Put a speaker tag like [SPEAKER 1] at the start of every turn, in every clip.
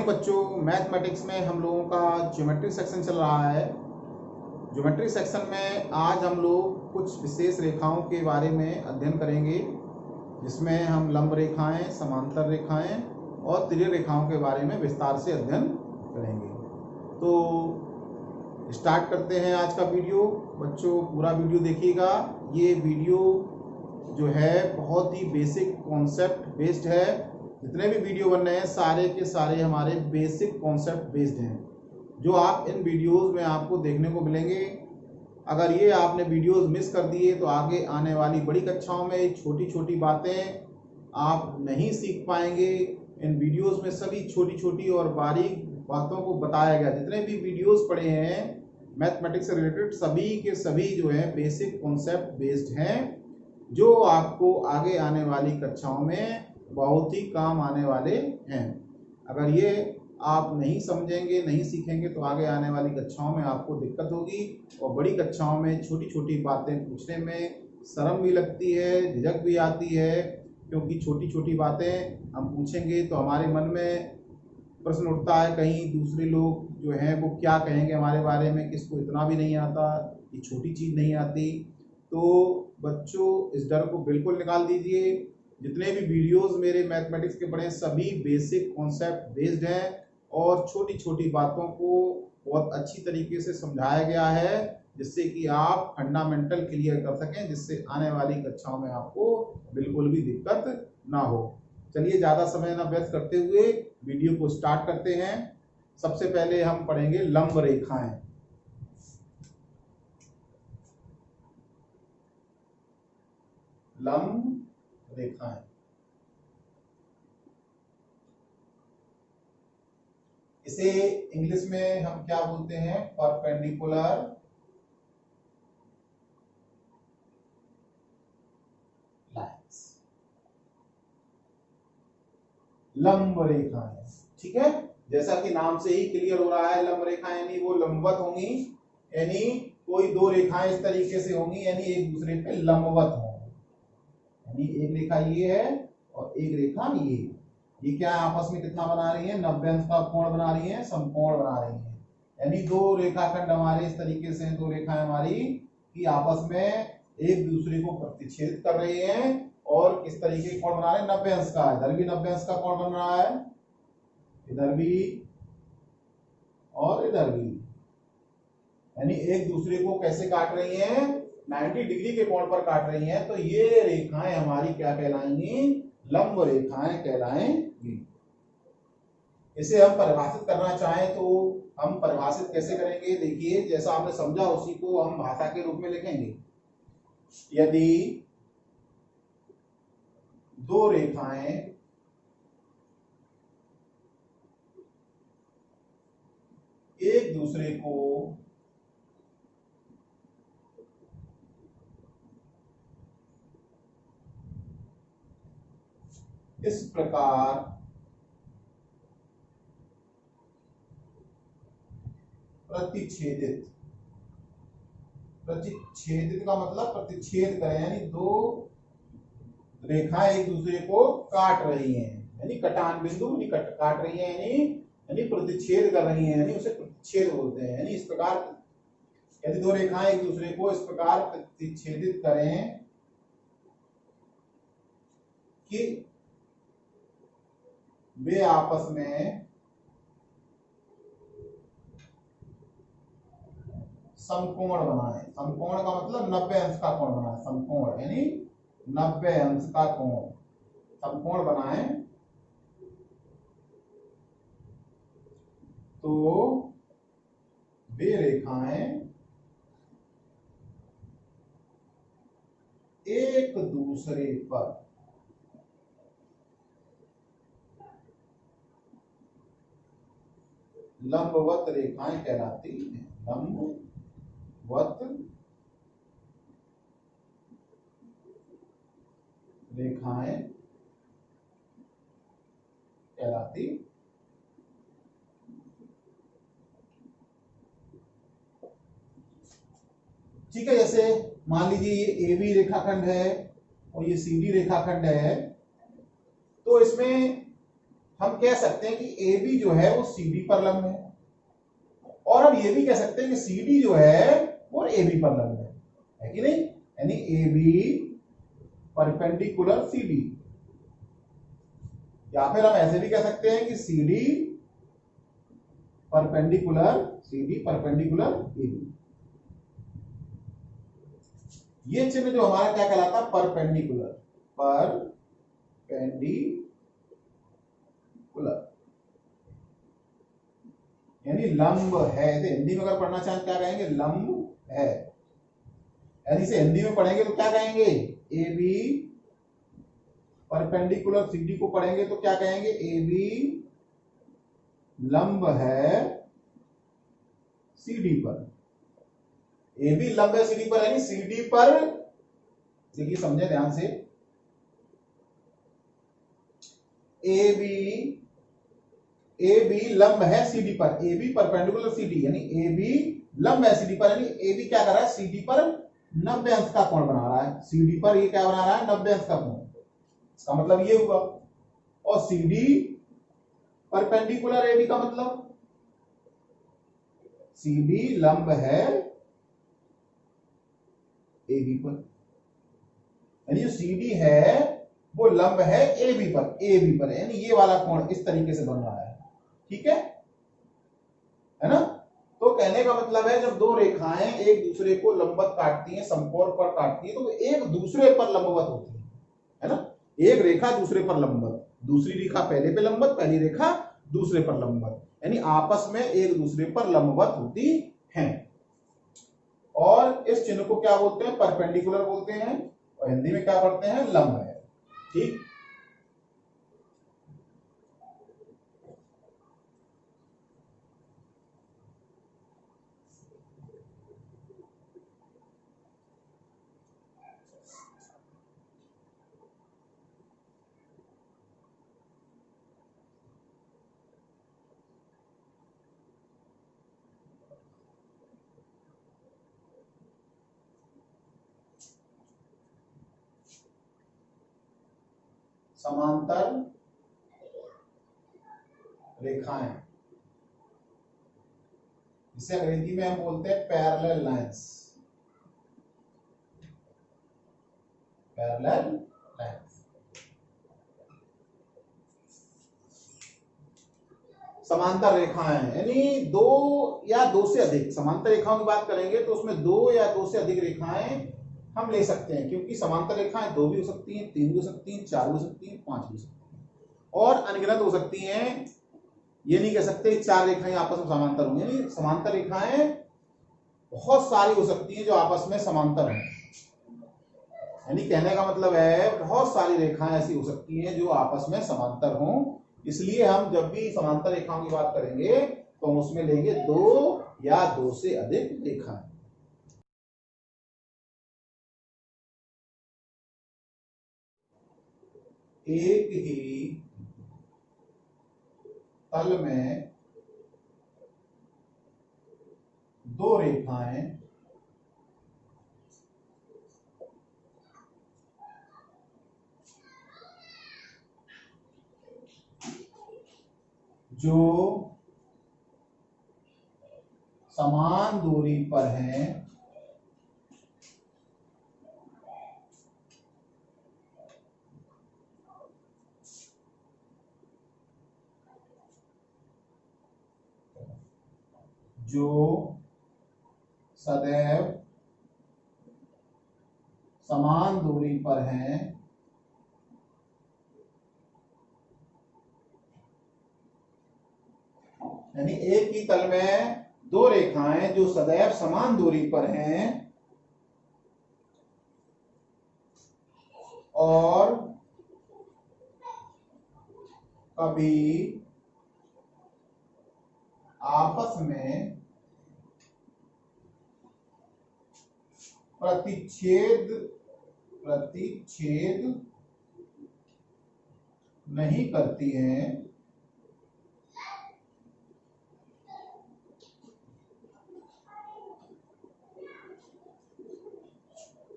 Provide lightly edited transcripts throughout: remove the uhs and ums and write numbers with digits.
[SPEAKER 1] Morning बच्चों, mathematics में हम लोगों का ज्योमेट्री सेक्शन चल रहा है। ज्योमेट्री सेक्शन में आज हम लोग कुछ विशेष रेखाओं के बारे में अध्ययन करेंगे, जिसमें हम लंब रेखाएं, समांतर रेखाएं और तिर्यक रेखाओं के बारे में विस्तार से अध्ययन करेंगे। तो स्टार्ट करते हैं आज का वीडियो। बच्चों पूरा वीडियो देखिएगा। ये वीडियो जो है बहुत ही बेसिक कॉन्सेप्ट बेस्ड है। जितने भी वीडियो बन रहे हैं सारे के सारे हमारे बेसिक कॉन्सेप्ट बेस्ड हैं, जो आप इन वीडियोस में आपको देखने को मिलेंगे। अगर ये आपने वीडियोस मिस कर दिए तो आगे आने वाली बड़ी कक्षाओं में छोटी छोटी बातें आप नहीं सीख पाएंगे। इन वीडियोस में सभी छोटी छोटी और बारीक बातों को बताया गया। जितने भी वीडियोस पढ़े हैं मैथमेटिक्स से रिलेटेड, सभी के सभी जो है बेसिक कॉन्सेप्ट बेस्ड हैं, जो आपको आगे आने वाली कक्षाओं में बहुत ही काम आने वाले हैं। अगर ये आप नहीं समझेंगे, नहीं सीखेंगे तो आगे आने वाली कक्षाओं में आपको दिक्कत होगी, और बड़ी कक्षाओं में छोटी छोटी बातें पूछने में शर्म भी लगती है, झिझक भी आती है, क्योंकि छोटी छोटी बातें हम पूछेंगे तो हमारे मन में प्रश्न उठता है, कहीं दूसरे लोग जो हैं वो क्या कहेंगे हमारे बारे में, किसको इतना भी नहीं आता, ये छोटी चीज़ नहीं आती। तो बच्चों इस डर को बिल्कुल निकाल दीजिए। जितने भी वीडियोस मेरे मैथमेटिक्स के पढ़े सभी बेसिक कॉन्सेप्ट बेस्ड हैं, और छोटी छोटी बातों को बहुत अच्छी तरीके से समझाया गया है, जिससे कि आप फंडामेंटल क्लियर कर सकें, जिससे आने वाली कक्षाओं में आपको बिल्कुल भी दिक्कत ना हो। चलिए ज़्यादा समय ना व्यर्थ करते हुए वीडियो को स्टार्ट करते हैं। सबसे पहले हम पढ़ेंगे लंब रेखाएं। लंब रेखाएं इसे इंग्लिश में हम क्या बोलते हैं? परपेंडिकुलर लाइंस, लंब रेखाएं। ठीक है, जैसा कि नाम से ही क्लियर हो रहा है, लंब रेखाएं यानी वो लंबवत होंगी, यानी कोई दो रेखाएं इस तरीके से होंगी, यानी एक दूसरे पे लंबवत होंगी। यानी एक रेखा ये है और एक रेखा ये क्या आपस में कितना बना रही है? 90 अंश का कोण बना रही है, समकोण बना रही है। यानी दो रेखाखंड हमारे इस तरीके से, दो रेखाएं हमारी कि आपस में एक दूसरे को प्रतिच्छेदित कर रही हैं, और किस तरीके का कोण बना रहे हैं? 90 अंश का। इधर भी 90 अंश का कोण बन रहा है, इधर भी और इधर भी। यानी एक दूसरे को कैसे काट रही हैं? 90 डिग्री के कोण पर काट रही हैं। तो ये रेखाएं हमारी क्या कहलाएंगी? लंब रेखाएं कहलाएंगी। इसे हम परिभाषित करना चाहें तो हम परिभाषित कैसे करेंगे? देखिए, जैसा आपने समझा उसी को हम भाषा के रूप में लिखेंगे। यदि दो रेखाएं एक दूसरे को इस प्रकार प्रतिच्छेदित का मतलब प्रतिच्छेद करें, यानी दो रेखाएं एक दूसरे को काट रही हैं, यानी कटान बिंदु काट रही हैं, यानी प्रतिच्छेद कर रही हैं, यानी उसे प्रतिच्छेद बोलते हैं। यानी इस प्रकार यदि दो रेखाएं एक दूसरे को इस प्रकार प्रतिच्छेदित करें कि वे आपस में समकोण बनाए। समकोण का मतलब 90 अंश का कोण बनाए, समकोण यानी 90 अंश का कोण, समकोण बनाए, तो वे रेखाएं एक दूसरे पर लंबवत रेखाएं कहलाती हैं। लंबवत रेखाएं कहलाती। ठीक है, जैसे मान लीजिए ये AB रेखाखंड है और ये CD रेखाखंड है, तो इसमें हम कह सकते हैं कि ए बी जो है वो सी डी पर लंब है, और हम ये भी कह सकते हैं कि सी डी जो है वो ए बी पर लंब है कि नहीं? यानी A B perpendicular C D, या फिर हम ऐसे भी कह सकते हैं कि C D perpendicular A B. ये चिन्ह जो हमारा क्या कहलाता है? परपेंडिकुलर यानी लंब है। इसे हिंदी में अगर पढ़ना चाहें क्या कहेंगे? लंब है। यानी इसे हिंदी में पढ़ेंगे तो क्या कहेंगे? A B perpendicular C D को पढ़ेंगे तो क्या कहेंगे? ए बी लंब है सी डी पर। ए बी लंब है सी डी पर, यानी सी डी पर, देखिए समझे ध्यान से, ए बी लंब है सी डी पर, A B perpendicular C D, यानी ए बी लंब है सी डी पर, यानी ए बी क्या कर रहा है? सी डी पर 90 अंश का कोण बना रहा है। सी डी पर ये क्या बना रहा है? 90 अंश का कोण। इसका मतलब ये हुआ। और C D perpendicular A B का मतलब सी डी लंब है ए बी पर, यानी जो सी डी है वो लंब है ए बी पर, यानी ये वाला कोण इस तरीके से बन रहा है। ठीक है ना? तो कहने का मतलब है जब दो रेखाएं एक दूसरे को लंबवत काटती हैं, समकोण पर काटती हैं, तो वो एक दूसरे पर लंबवत होती है ना? एक रेखा दूसरे पर लंबवत, दूसरी रेखा पहले पे लंबवत, पहली रेखा दूसरे पर लंबवत, यानी आपस में एक दूसरे पर लंबवत होती हैं। और इस चिन्ह को क्या बोलते हैं? परपेंडिकुलर बोलते हैं, और हिंदी में क्या पढ़ते हैं? लंब है। ठीक। समांतर रेखाएं, इसे अंग्रेजी में हम बोलते हैं पैरेलल लाइंस। समांतर रेखाएं यानी दो या दो से अधिक, समांतर रेखाओं की बात करेंगे तो उसमें दो या दो से अधिक रेखाएं हम ले सकते हैं, क्योंकि समांतर रेखाएं दो भी हो सकती हैं, तीन भी हो सकती हैं, चार भी हो सकती हैं, पांच भी हो सकती हैं, और अनगिनत हो सकती हैं। ये नहीं कह सकते चार रेखाएं आपस में समांतर होंगी, यानी समांतर रेखाएं बहुत सारी हो सकती हैं जो आपस में समांतर हैं। यानी कहने का मतलब है बहुत सारी रेखाएं ऐसी हो सकती हैं जो आपस में समांतर हों। इसलिए हम जब भी समांतर रेखाओं की बात करेंगे तो हम उसमें लेंगे दो या दो से अधिक रेखाएं। एक ही तल में दो रेखाएं जो समान दूरी पर हैं जो सदैव समान दूरी पर हैं यानी एक ही तल में दो रेखाएं जो सदैव समान दूरी पर हैं और कभी आपस में प्रतिच्छेद नहीं करती हैं,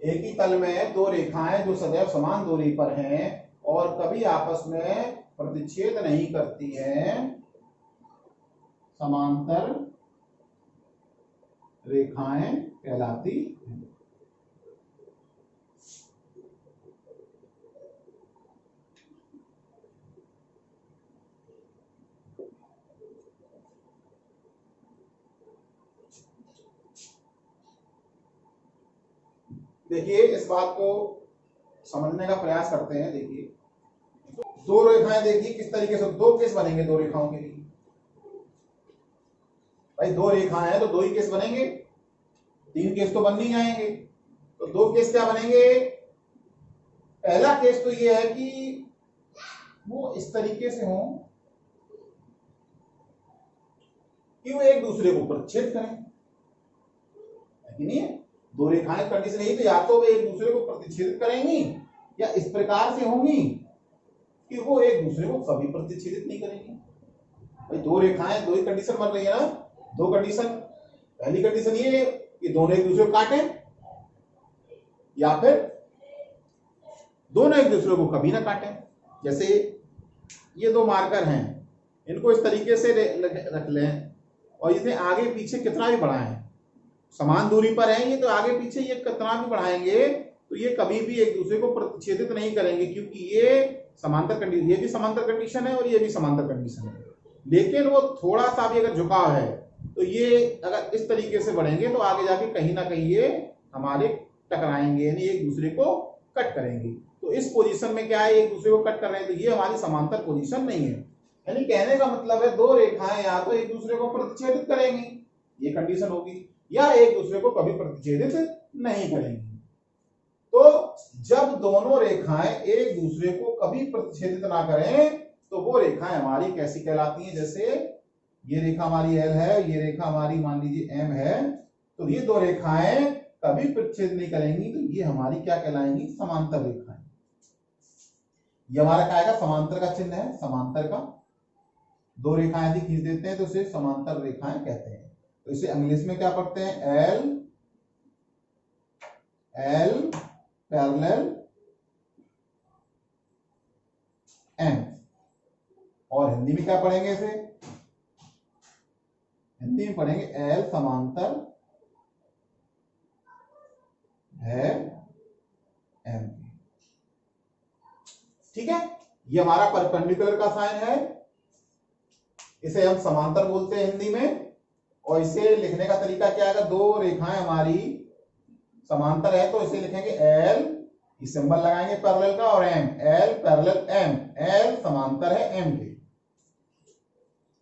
[SPEAKER 1] एक ही तल में दो रेखाएं जो सदैव समान दूरी पर हैं और कभी आपस में प्रतिच्छेद नहीं करती है, समांतर रेखाएं कहलाती हैं। देखिए इस बात को समझने का प्रयास करते हैं। देखिए दो रेखाएं, देखिए किस तरीके से दो केस बनेंगे दो रेखाओं के लिए। भाई दो रेखाएं हैं तो दो ही केस बनेंगे, तीन केस तो बन नहीं जाएंगे। तो दो केस क्या बनेंगे? पहला केस तो ये है कि वो इस तरीके से हो कि वो एक दूसरे को प्रतिच्छेद करें, है कि नहीं? दो रेखाएं कंडीशन यही तो, या तो वे एक दूसरे को प्रतिच्छेदित करेंगी या इस प्रकार से होंगी कि वो एक दूसरे को कभी प्रतिच्छेदित नहीं करेंगी। भाई दो रेखाएं, दो ही कंडीशन बन रही है ना, दो कंडीशन। पहली कंडीशन ये कि दोनों एक दूसरे को काटें, या फिर दोनों एक दूसरे को कभी ना काटें। जैसे ये दो मार्कर हैं, इनको इस तरीके से रख लें और इसे आगे पीछे कितना भी बढ़ाएं, समान दूरी पर है ये, तो आगे पीछे ये कितना भी बढ़ाएंगे तो ये कभी भी एक दूसरे को प्रतिच्छेदित नहीं करेंगे, क्योंकि ये समांतर कंडीशन, ये भी समांतर कंडीशन है और ये भी समांतर कंडीशन है। लेकिन वो थोड़ा सा भी अगर झुकाव है तो ये अगर इस तरीके से बढ़ेंगे तो आगे जाके कहीं ना कहीं ये हमारे टकराएंगे, यानी एक दूसरे को कट करेंगे। तो इस पोजीशन में क्या है, एक दूसरे को कट कर रहे हैं, तो ये हमारी समांतर पोजीशन नहीं है। यानी कहने का मतलब है दो रेखाएं या तो एक दूसरे को प्रतिच्छेदित करेंगी, ये कंडीशन होगी, या एक दूसरे को कभी प्रतिच्छेदित नहीं करेंगी। तो जब दोनों रेखाएं एक दूसरे को कभी प्रतिच्छेदित ना करें तो वो रेखाएं हमारी कैसी कहलाती हैं? जैसे ये रेखा हमारी L है, ये रेखा हमारी मान लीजिए M है, तो ये दो रेखाएं कभी प्रतिच्छेद नहीं करेंगी, तो ये हमारी क्या कहलाएंगी? समांतर रेखाएं। ये हमारा क्या आएगा? समांतर का चिन्ह है, समांतर का। दो रेखाएं यदि खींच देते हैं तो उसे समांतर रेखाएं कहते हैं। तो इसे इंग्लिश में क्या पढ़ते हैं? L parallel M। और हिंदी में क्या पढ़ेंगे इसे? हिंदी में पढ़ेंगे L समांतर है M। ठीक है, ये हमारा परपेंडिकुलर का साइन है, इसे हम समांतर बोलते हैं हिंदी में। और इसे लिखने का तरीका क्या है? दो रेखाएं हमारी समांतर है तो इसे लिखेंगे L, इस सिंबल लगाएंगे पैरेलल का, और M, L parallel M, L समांतर है M के।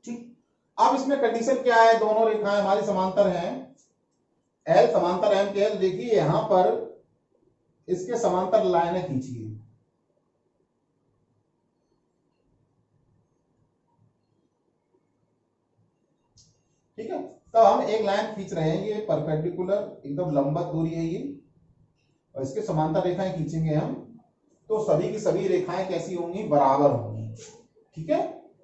[SPEAKER 1] ठीक, अब इसमें कंडीशन क्या है? दोनों रेखाएं हमारी समांतर हैं, L समांतर M के है, तो देखिए यहां पर इसके समांतर लाइनें खींचिए। ठीक है, तो हम एक लाइन खींच रहे हैं, ये परपेंडिकुलर एकदम लंबवत दूरी है ये, और इसके समांतर रेखाएं खींचेंगे हम, तो सभी की सभी रेखाएं कैसी होंगी? बराबर होंगी। ठीक है,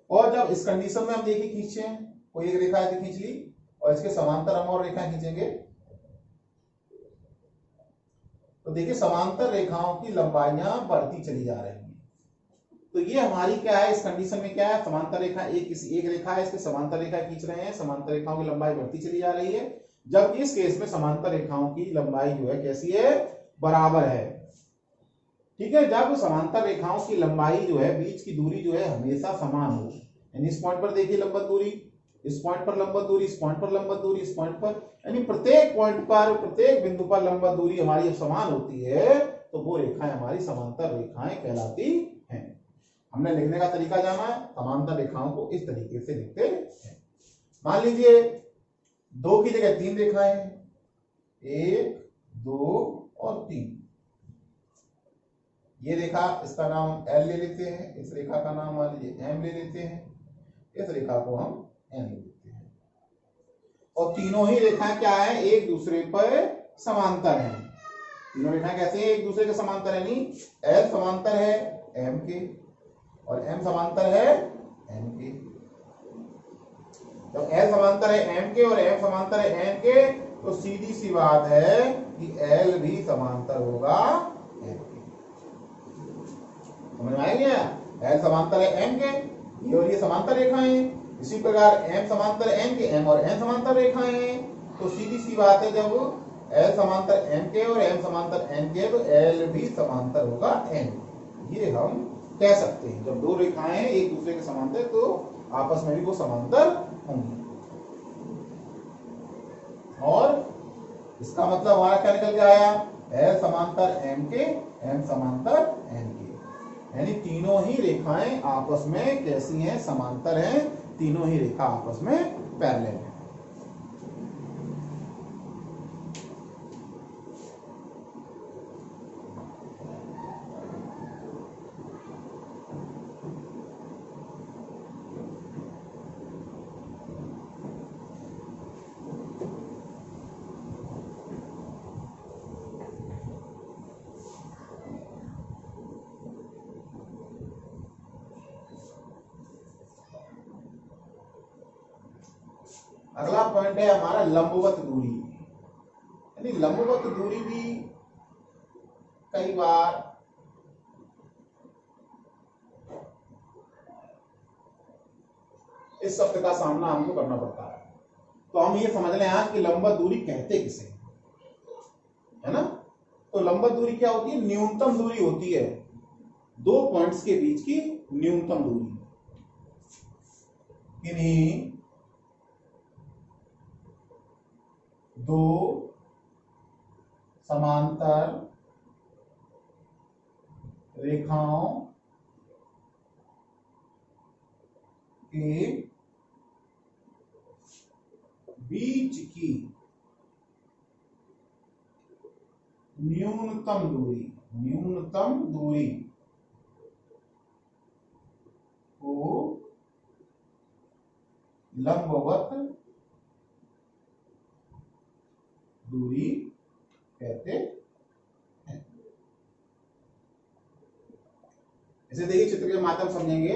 [SPEAKER 1] और जब इस कंडीशन में हम देखिए खींचे, कोई एक रेखा यदि खींच ली और इसके समांतर हम और रेखाएं खींचेंगे, तो देखिए समांतर रेखाओं की लंबाइयां बढ़ती चली जा रही हैं। तो ये हमारी क्या है? इस कंडीशन में क्या है? समांतर रेखा, एक रेखा है, इसके समांतर रेखा खींच रहे हैं, समांतर रेखाओं की लंबाई बढ़ती चली जा रही है, जबकि इस केस में समांतर रेखाओं की लंबाई जो है कैसी है? बराबर है। ठीक है, जब समांतर रेखाओं की लंबाई जो है, बीच की दूरी जो है हमेशा समान हो, यानी इस पॉइंट पर देखिए लंबवत दूरी, इस पॉइंट पर लंबवत दूरी, इस पॉइंट पर लंबवत दूरी, इस पॉइंट पर, यानी प्रत्येक पॉइंट पर, प्रत्येक बिंदु पर लंबवत दूरी हमारी समान होती है, तो वो रेखाएं हमारी समांतर रेखाएं कहलाती हैं। हमने लिखने का तरीका जाना, समांतर रेखाओं को इस तरीके से लिखते हैं। मान लीजिए दो की जगह तीन रेखाएं हैं, 1, 2 और 3। ये रेखा, इसका नाम L ले लेते हैं, इस रेखा का नाम मान लीजिए M ले लेते हैं, इस रेखा को हम N ले लेते हैं। और तीनों ही रेखाएं क्या है? एक दूसरे पर समांतर हैं। तीनों रेखाएं कैसे हैं? एक दूसरे के समांतर है, यानी L समांतर है M के और M समांतर है N के। जब L समांतर है M के और M समांतर है N के, तो सीधी सी बात है कि L भी समांतर होगा M के। समझ में आ गया? L समांतर है M के, ये और ये समांतर रेखाएं हैं। इसी प्रकार M समांतर M के, M और N समांतर रेखाएं हैं। तो सीधी सी बात है, जब L समांतर M के और M समांतर N के, तो L भी समांतर होगा M। ये हम कह सकते हैं, जब दो रेखाएं एक दूसरे के समांतर तो आपस में भी वो समांतर होंगी। और इसका मतलब हमारा क्या निकल के आया, L समांतर M के, M समांतर N के, यानी तीनों ही रेखाएं आपस में कैसी हैं, समांतर हैं। तीनों ही रेखा आपस में पैरेलल हैं। अगला पॉइंट है हमारा लंबवत दूरी, यानी लंबवत दूरी भी कई बार इस शब्द का सामना हमको करना पड़ता है। तो हम ये समझ लें आज कि लंबवत दूरी कहते किसे, है ना। तो लंबवत दूरी क्या होती है, न्यूनतम दूरी होती है, दो पॉइंट्स के बीच की न्यूनतम दूरी। इन्हीं दो समांतर रेखाओं के बीच की न्यूनतम दूरी को लंबवत दूरी कहते हैं। इसे देखिए, चित्र के माध्यम समझेंगे।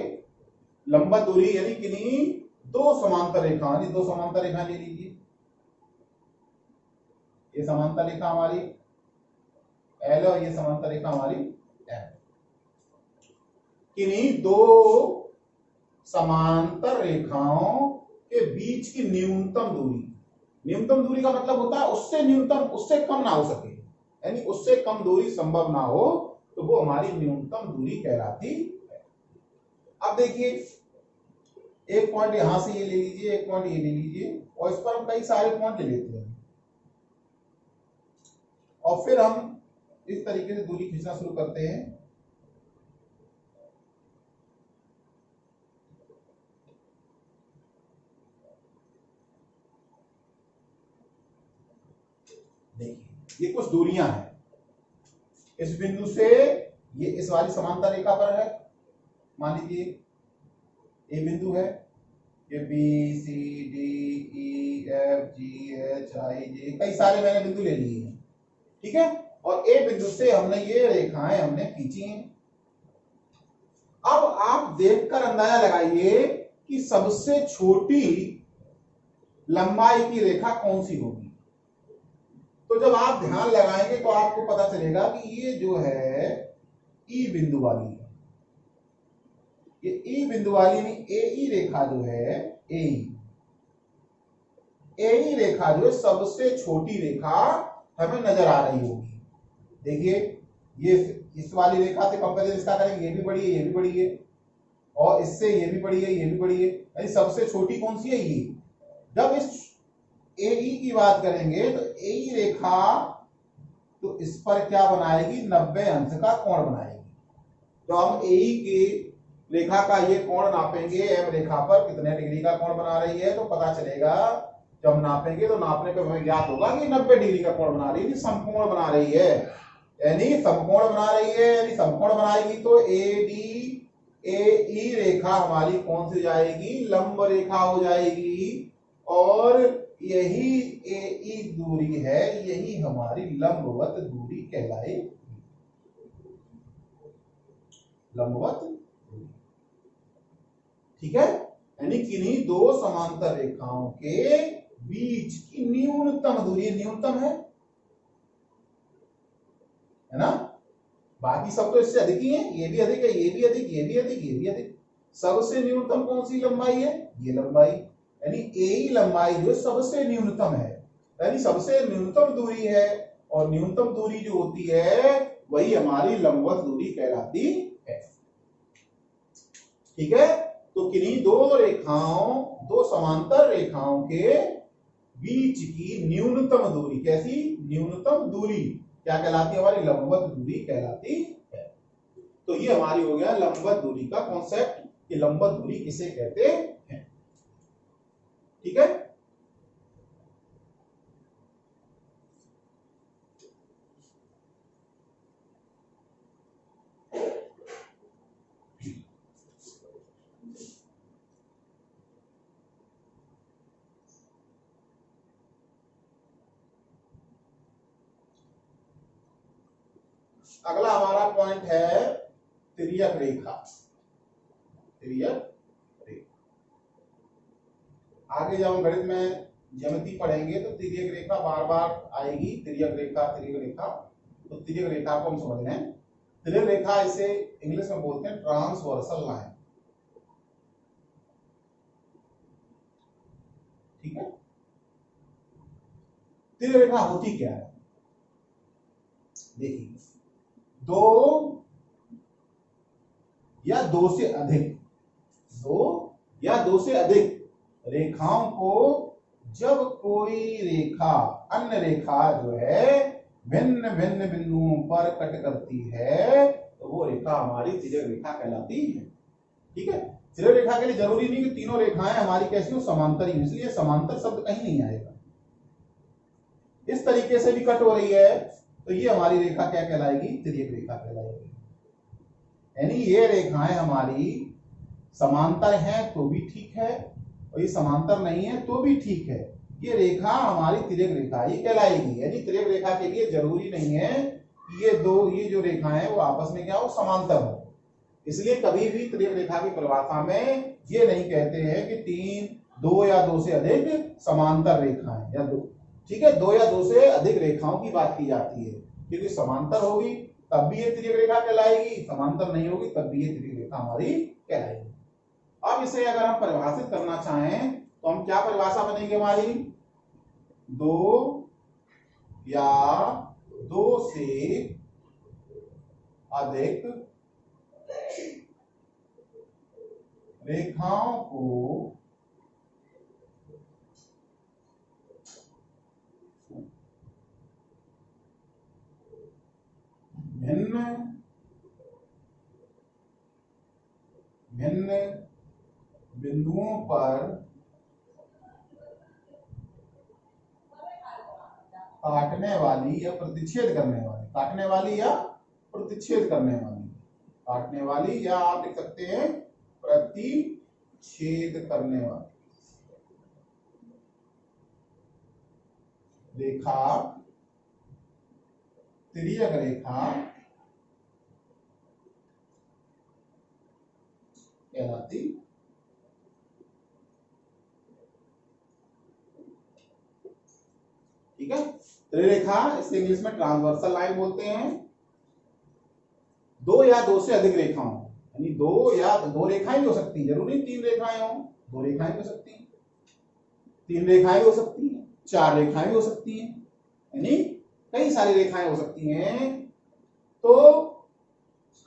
[SPEAKER 1] लंबवत दूरी यानी किन्हीं दो समांतर रेखा, दो समांतर रेखा ले लीजिए, ये समांतर रेखा हमारी L और ये समांतर रेखा हमारी M। किन्हीं दो समांतर रेखाओं के बीच की न्यूनतम दूरी, न्यूनतम दूरी का मतलब होता है उससे न्यूनतम, उससे कम ना हो सके, यानी उससे कम दूरी संभव ना हो, तो वो हमारी न्यूनतम दूरी कहलाती है। अब देखिए, एक पॉइंट यहां से ये ले लीजिए, एक पॉइंट ये ले लीजिए, और इस पर हम कई सारे पॉइंट ले लेते हैं, और फिर हम इस तरीके से दूरी खींचना शुरू करते हैं। देखिए, ये कुछ दूरियां हैं। इस बिंदु से ये इस वाली समांतर रेखा पर है, मान लीजिए ए बिंदु है, ये B C D E F G H I J, कई सारे मैंने बिंदु ले लिए हैं, ठीक है। और ए बिंदु से हमने ये रेखाएं हमने खींची हैं। अब आप देखकर अंदाजा लगाइए कि सबसे छोटी लंबाई की रेखा कौन सी होगी। तो जब आप ध्यान लगाएंगे तो आपको पता चलेगा कि ये जो है ई बिंदु वाली है, ये ई बिंदु वाली यानी ए रेखा जो है, ए रेखा जो है सबसे छोटी रेखा हमें नजर आ रही होगी। देखिए, ये इस वाली रेखा से कंपेरिजन इसका करेंगे, ये भी बड़ी है, ये भी बड़ी है, और इससे ये भी बड़ी है, ये भी बड़ी है, यानी सबसे छोटी कौन सी है, ये। जब इस AE की बात करेंगे तो AE रेखा तो इस पर क्या बनाएगी, 90 अंश का कोण बनाएगी। तो हम AE की रेखा का ये कोण नापेंगे, M रेखा पर कितने डिग्री का कोण बना रही है, तो पता चलेगा, जब हम नापेंगे तो नापने पर हमें ज्ञात होगा कि 90 डिग्री का कोण बना रही है, समकोण बना रही है, यानी समकोण बना रही है, यानी समकोण बनाएगी तो AE रेखा हमारी कौन सी जाएगी, लंब रेखा हो जाएगी। और यही AE दूरी है, यही हमारी लंबवत दूरी कहलाएगी, लंबवत दूरी, ठीक है। यानी किन्हीं दो समांतर रेखाओं के बीच की न्यूनतम दूरी, न्यूनतम है ना, बाकी सब तो इससे अधिक ही है, ये भी अधिक है, ये भी अधिक, ये भी अधिक, ये भी अधिक। सबसे न्यूनतम कौन सी लंबाई है? ये लंबाई, यानी ए ही लंबाई जो सबसे न्यूनतम है, यानी सबसे न्यूनतम दूरी है, और न्यूनतम दूरी जो होती है वही हमारी लंबवत दूरी कहलाती है। ठीक है, तो किन्हीं दो रेखाओं, दो समांतर रेखाओं के बीच की न्यूनतम दूरी, कैसी न्यूनतम दूरी क्या कहलाती है? हमारी लंबवत दूरी कहलाती है। तो ये हमारी हो गया लंबवत दूरी का कॉन्सेप्ट कि लंबवत दूरी किसे कहते हैं। ठीक है, अगला हमारा पॉइंट है तिर्यक रेखा। तिर्यक रेखा, आगे जब हम गणित में ज्यामिति पढ़ेंगे तो तिर्यक रेखा बार बार आएगी। तिर्यक रेखा, तिर्यक रेखा, तो तिर्यक रेखा को हम समझ लें। तिर्यक रेखा इसे इंग्लिश में बोलते हैं ट्रांसवर्सल लाइन। ठीक है, तिर्यक रेखा होती क्या है? देखिए, दो या दो से अधिक, दो या दो से अधिक रेखाओं को जब कोई रेखा अन्य रेखा जो है भिन्न भिन्न बिंदुओं पर कट करती है तो वो रेखा हमारी तिर्यक रेखा कहलाती है। ठीक है, तिर्यक रेखा के लिए जरूरी नहीं कि तीनों रेखाएं हमारी कैसी हो, समांतर ही, इसलिए समांतर शब्द कहीं नहीं आएगा। इस तरीके से भी कट हो रही है तो ये हमारी रेखा क्या कहलाएगी? तिर्यक रेखा कहलाएगी। यानी ये रेखाएं हमारी समांतर हैं तो भी ठीक है, और ये समांतर नहीं है तो भी ठीक है, ये रेखा हमारी तिर्यक रेखा ही कहलाएगी। यानी तिर्यक रेखा के लिए जरूरी नहीं है कि ये जो रेखाएं हैं वो आपस में क्या हो, समांतर हो। इसलिए कभी भी तिर्यक रेखा की परिभाषा में ये नहीं कहते हैं कि दो या दो से अधिक समांतर रेखाएं या दो। ठीक है, दो या दो से अधिक रेखाओं की बात की जाती है, क्योंकि समांतर होगी तब भी ये तिर्यक रेखा कहलाएगी, समांतर नहीं होगी तब भी ये तिर्यक रेखा हमारी कहलाएगी। अब इसे अगर हम परिभाषित करना चाहें तो हम क्या परिभाषा बनेगी हमारी? दो या दो से अधिक रेखाओं को भिन्न भिन्न बिंदुओं पर काटने वाली या प्रतिच्छेद करने वाली, काटने वाली या प्रतिच्छेद करने वाली, काटने वाली या आप लिख सकते हैं प्रतिच्छेद करने वाली रेखा तिर्यक रेखा कहलाती। ठीक है, त्रिरेखा इसे इंग्लिश में ट्रांसवर्सल लाइन बोलते हैं। दो या दो से अधिक रेखाओं, यानी दो या दो रेखाएं भी हो सकती हैं, जरूरी तीन रेखाएं हो, दो रेखाएं भी हो सकती हैं, तीन रेखाएं भी हो सकती हैं, चार रेखाएं भी हो सकती हैं, यानी कई सारी रेखाएं हो सकती हैं। तो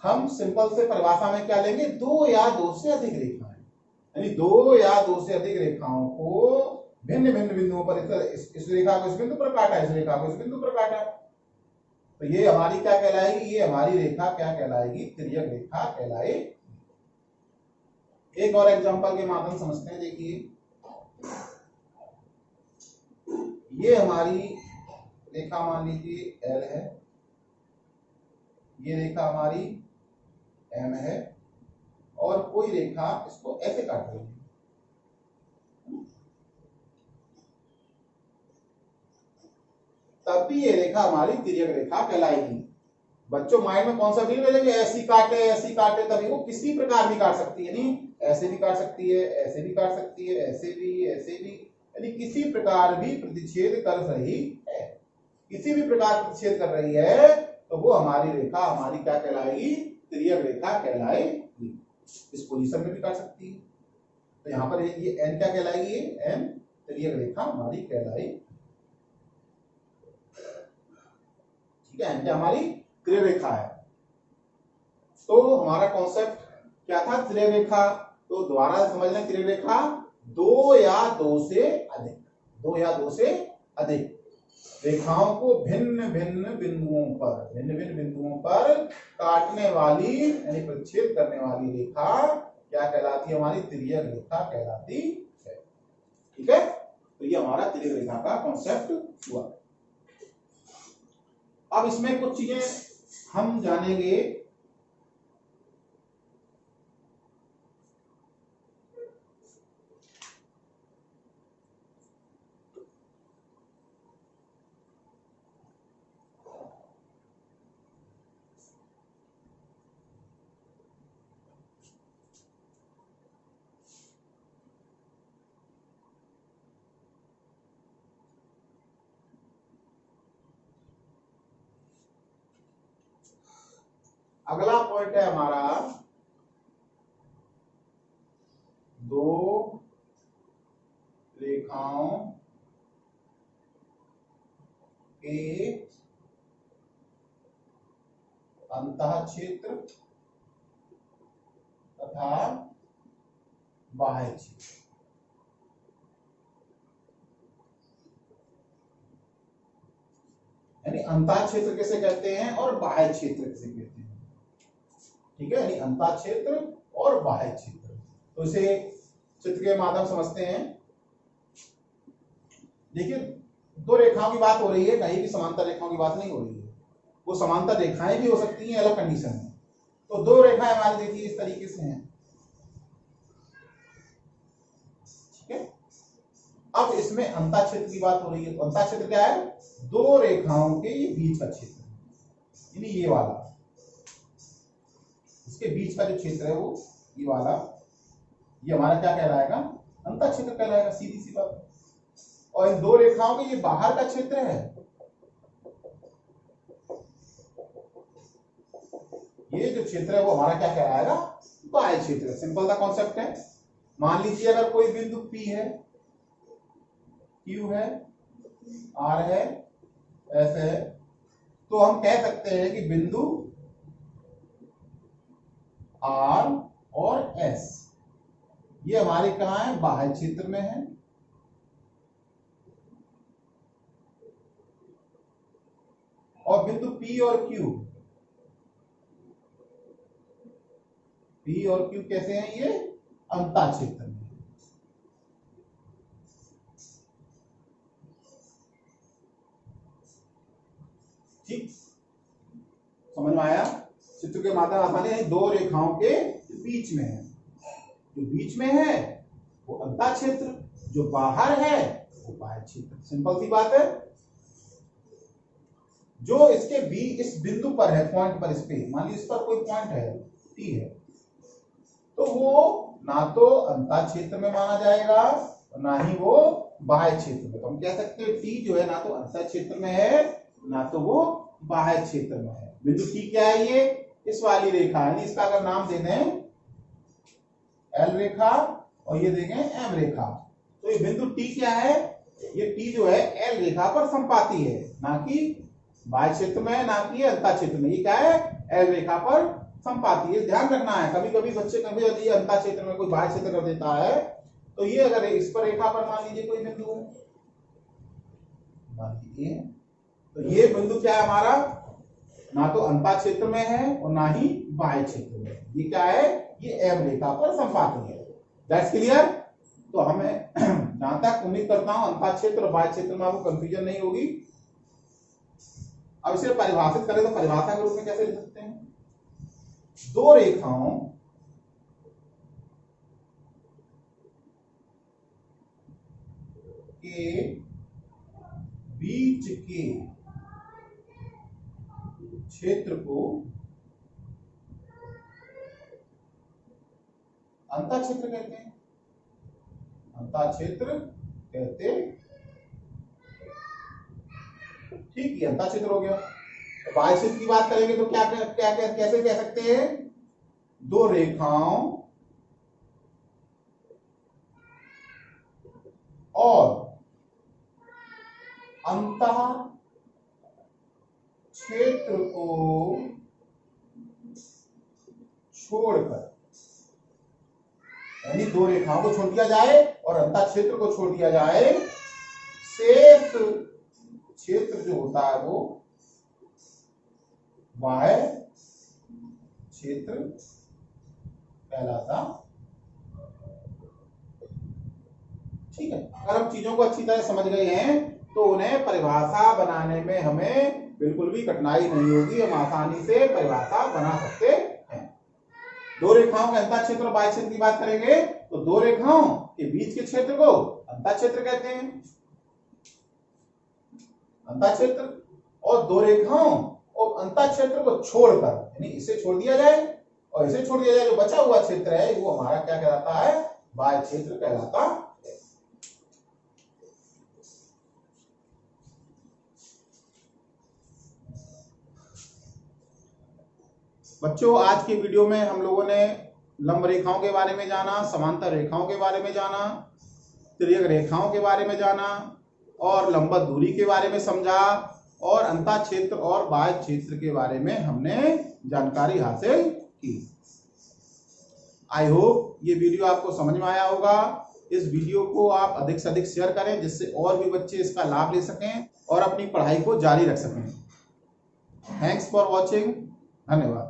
[SPEAKER 1] हम सिंपल से परिभाषा में क्या लेंगे? दो या दो से अधिक रेखाएं, यानी दो या दो से अधिक रेखाओं को भिन्न भिन्न बिंदुओं पर, इस रेखा को इस बिंदु पर काटा, इस रेखा को इस बिंदु पर काटा, तो ये हमारी क्या कहलाएगी? ये हमारी रेखा क्या कहलाएगी? तिर्यक रेखा कहलाएगी। एक और एग्जांपल के माध्यम समझते हैं। देखिए, ये हमारी रेखा मान लीजिए L है, ये रेखा हमारी M है, और कोई रेखा इसको ऐसे काट रही है, तब भी ये रेखा हमारी तिर्यक रेखा कहलाएगी। बच्चों माइंड में कौन सा फील करेंगे? ऐसी काटे तभी, वो किसी प्रकार भी काट सकती है, नहीं ऐसे भी काट सकती है, ऐसे भी काट सकती है, ऐसे भी, यानी किसी प्रकार भी प्रतिच्छेद कर रही है, किसी भी प्रकार प्रतिच्छेद कर रही है, तो वो हमारी रेखा हमारी क्या कहलाएगी, तिर्यक रेखा कहलाएगी। इस पोजीशन में भी कर सकती है। तो यहाँ पर ये एन क्या कहलाएगी, ये एन तिर्यक रेखा हमारी कहलाएगी। ठीक है, एन क्या हमारी तिर्यक रेखा है। तो हमारा कॉन्सेप्ट क्या था, तिर्यक रेखा। तो दोबारा समझ लें, तिर्यक रेखा दो या दो से अधिक, दो या दो से अधिक रेखाओं को भिन्न भिन्न बिंदुओं पर काटने वाली यानी प्रच्छेद करने वाली रेखा क्या कहलाती है, हमारी तिर्यक रेखा कहलाती है। ठीक है, तो ये हमारा तिर्यक रेखा का कॉन्सेप्ट हुआ। अब इसमें कुछ चीजें हम जानेंगे। अगला पॉइंट है हमारा दो रेखाओं के अंतःक्षेत्र तथा बाह्य क्षेत्र। यानी अंतःक्षेत्र किसे कहते हैं और बाह्य क्षेत्र किसे कहते हैं। ठीक है, यानी अंतःक्षेत्र और बाह्य क्षेत्र। तो इसे चित्र के माध्यम समझते हैं। देखिए, दो रेखाओं की बात हो रही है, कहीं भी समांतर रेखाओं की बात नहीं हो रही है। वो समांतर रेखाएं भी हो सकती हैं अलग कंडीशन में। तो दो रेखाएं हमारी देखिए इस तरीके से हैं। ठीक है, अब इसमें अंतःक्षेत्र की बात हो रही है। तो अंतःक्षेत्र क्या है, दो रेखाओं के ये बीच का क्षेत्र, यानी ये वाला, इसके बीच का जो क्षेत्र है वो ये वाला, ये हमारा क्या कहलाएगा, अंतःक्षेत्र कहलाएगा, सीधी सी बात। और इन दो रेखाओं के ये बाहर का क्षेत्र है, ये जो क्षेत्र है वो हमारा क्या कहलाएगा, बाह्य क्षेत्र। सिंपल सा कॉन्सेप्ट है। मान लीजिए अगर कोई बिंदु P है, Q है, R है, S है, तो हम कह सकते हैं कि बिंदु R और S ये हमारे कहां है, बाह्य क्षेत्र में है। और बिंदु P और Q कैसे हैं, ये अंतःक्षेत्र में। ठीक, समझ में आया। चित्र के माध्यम आसानी है, दो रेखाओं के बीच में है, जो बीच में है वो अंतःक्षेत्र, जो बाहर है वो बाह्य क्षेत्र। सिंपल सी बात है। जो इसके इस बिंदु पर है, पॉइंट पर, इस पे मान लीजिए इस पर कोई पॉइंट है, T है, तो वो ना तो अंतःक्षेत्र में माना जाएगा ना ही वो बाह्य क्षेत्र में। तो हम कह सकते हैं T जो है ना तो अंतःक्षेत्र में है ना तो वो बाह्य क्षेत्र में है। बिंदु T क्या है, ये इस वाली रेखा है, इसका अगर नाम दे दें L रेखा और ये देंगे M रेखा, तो ये बिंदु T क्या है, ये T जो है L रेखा पर संपाती है, ना कि बाह्य क्षेत्र में, ना कि अंतःक्षेत्र में। ये क्या है, L रेखा पर संपाती है। ध्यान रखना है, कभी कभी बच्चे कभी यदि अंतःक्षेत्र में कोई बाह्य क्षेत्र कर देता है, तो ये अगर इस पर रेखा पर मान लीजिए कोई बिंदु मान लीजिए, तो ये बिंदु क्या है हमारा, ना तो अंतःक्षेत्र में है और ना ही बाह्य क्षेत्र में। ये क्या है, ये M रेखा पर संपाती है। That's clear. तो हमें जहां तक उम्मीद करता हूं अंतःक्षेत्र और बाह्य क्षेत्र में आपको कंफ्यूजन नहीं होगी। अब इसे परिभाषित करें तो परिभाषा के रूप में कैसे लिख सकते हैं, दो रेखाओं के बीच के क्षेत्र को अंतःक्षेत्र कहते हैं। अंतःक्षेत्र कहते, ठीक है, अंतःक्षेत्र हो गया। बाह्य क्षेत्र की बात करेंगे तो क्या कैसे कह सकते हैं? दो रेखाओं और अंतः क्षेत्र को छोड़कर, यानी दो रेखाओं को छोड़ दिया जाए और अंतः क्षेत्र को छोड़ दिया जाए, शेष क्षेत्र जो होता है वो बाह्य क्षेत्र कहलाता। ठीक है, अगर हम चीजों को अच्छी तरह समझ गए हैं तो उन्हें परिभाषा बनाने में हमें बिल्कुल भी कठिनाई नहीं होगी, हम आसानी से परिभाषा बना सकते हैं। दो रेखाओं के अंतः क्षेत्र और बाह्य क्षेत्र की बात करेंगे तो दो रेखाओं के बीच के क्षेत्र को अंतः क्षेत्र कहते हैं, अंतः क्षेत्र। और दो रेखाओं और अंतः क्षेत्र को छोड़कर, यानी इसे छोड़ दिया जाए और इसे छोड़ दिया जाए, जो बचा हुआ क्षेत्र है वो हमारा क्या कहलाता है? बाह्य क्षेत्र कहलाता है। बच्चों, आज के वीडियो में हम लोगों ने लंब रेखाओं के बारे में जाना, समांतर रेखाओं के बारे में जाना, तिर्यक रेखाओं के बारे में जाना और लंबवत दूरी के बारे में समझा और अंतः क्षेत्र और बाह्य क्षेत्र के बारे में हमने जानकारी हासिल की। आई होप ये वीडियो आपको समझ में आया होगा। इस वीडियो को आप अधिक से अधिक शेयर करें जिससे और भी बच्चे इसका लाभ ले सकें और अपनी पढ़ाई को जारी रख सकें। Thanks for watching. धन्यवाद।